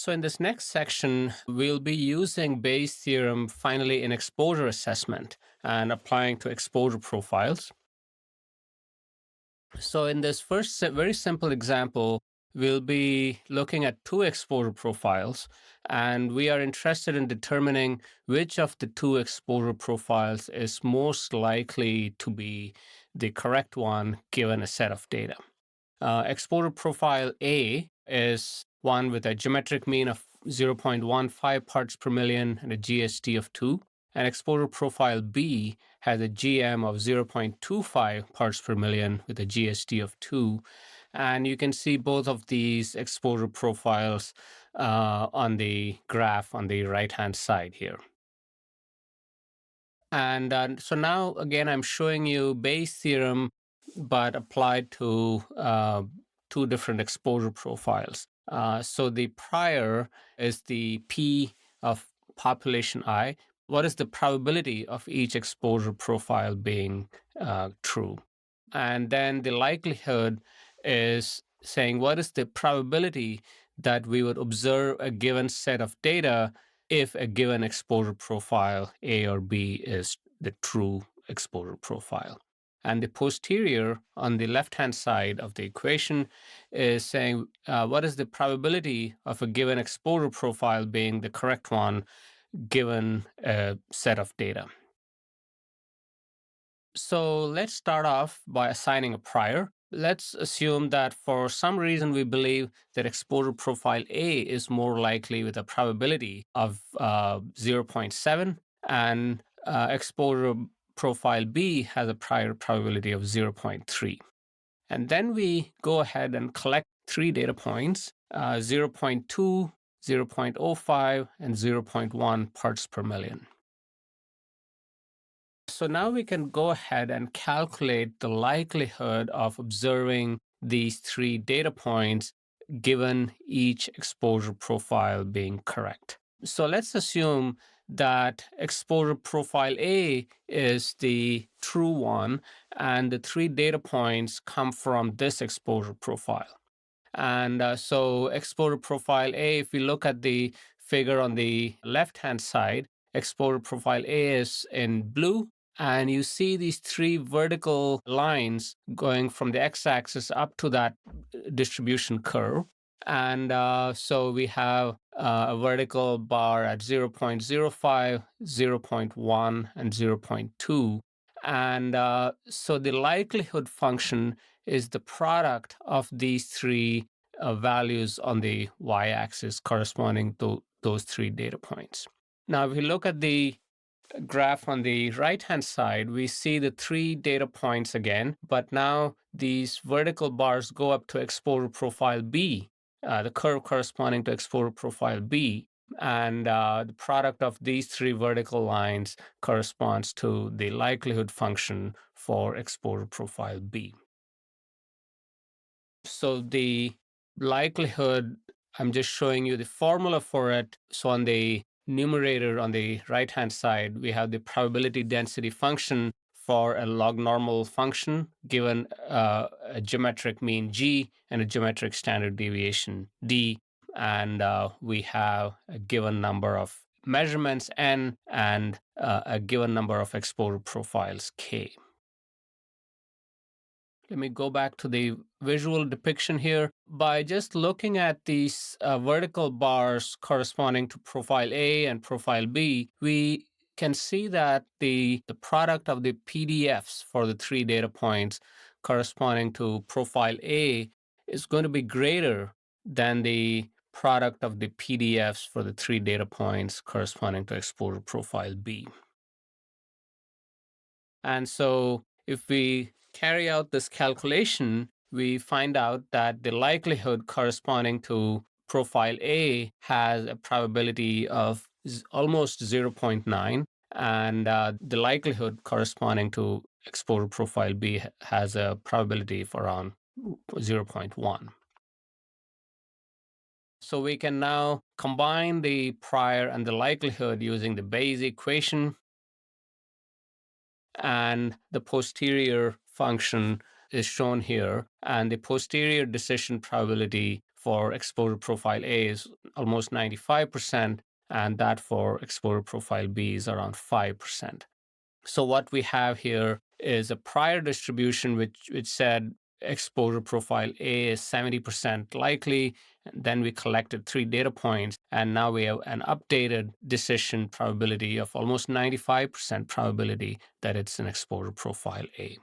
So in this next section, we'll be using Bayes' theorem finally in exposure assessment and applying to exposure profiles. So in this first very simple example, we'll be looking at two exposure profiles, and we are interested in determining which of the two exposure profiles is most likely to be the correct one given a set of data. Exposure profile A is one with a geometric mean of 0.15 parts per million and a GST of 2. And exposure profile B has a GM of 0.25 parts per million with a GST of 2. And you can see both of these exposure profiles on the graph on the right-hand side here. And so now, again, I'm showing you Bayes' theorem, but applied to two different exposure profiles. So the prior is the P of population I. What is the probability of each exposure profile being true? And then the likelihood is saying what is the probability that we would observe a given set of data if a given exposure profile, A or B, is the true exposure profile. And the posterior on the left-hand side of the equation is saying what is the probability of a given exposure profile being the correct one given a set of data. So let's start off by assigning a prior. Let's assume that for some reason we believe that exposure profile A is more likely with a probability of 0.7 and exposure profile B has a prior probability of 0.3. And then we go ahead and collect three data points, 0.2, 0.05, and 0.1 parts per million. So now we can go ahead and calculate the likelihood of observing these three data points given each exposure profile being correct. So let's assume that exposure profile A is the true one, and the three data points come from this exposure profile. And so exposure profile A, if we look at the figure on the left-hand side, exposure profile A is in blue, and you see these three vertical lines going from the x-axis up to that distribution curve. And so we have a vertical bar at 0.05, 0.1, and 0.2. And so the likelihood function is the product of these three values on the y-axis corresponding to those three data points. Now, if we look at the graph on the right-hand side, we see the three data points again, but now these vertical bars go up to exposure profile B, the curve corresponding to exposure profile B, and the product of these three vertical lines corresponds to the likelihood function for exposure profile B. So the likelihood, I'm just showing you the formula for it. So on the numerator on the right-hand side, we have the probability density function for a log normal function given a geometric mean G and a geometric standard deviation D. And we have a given number of measurements N and a given number of exposure profiles K. Let me go back to the visual depiction here. By just looking at these vertical bars corresponding to profile A and profile B, we can see that the product of the PDFs for the three data points corresponding to profile A is going to be greater than the product of the PDFs for the three data points corresponding to exposure profile B. And so if we carry out this calculation, we find out that the likelihood corresponding to profile A has a probability of almost 0.9, and the likelihood corresponding to exposure profile B has a probability of around 0.1. So we can now combine the prior and the likelihood using the Bayes equation, and the posterior function is shown here, and the posterior decision probability for exposure profile A is almost 95%, and that for exposure profile B is around 5%. So what we have here is a prior distribution which said exposure profile A is 70% likely. And then we collected 3 data points, and now we have an updated decision probability of almost 95% probability that it's an exposure profile A.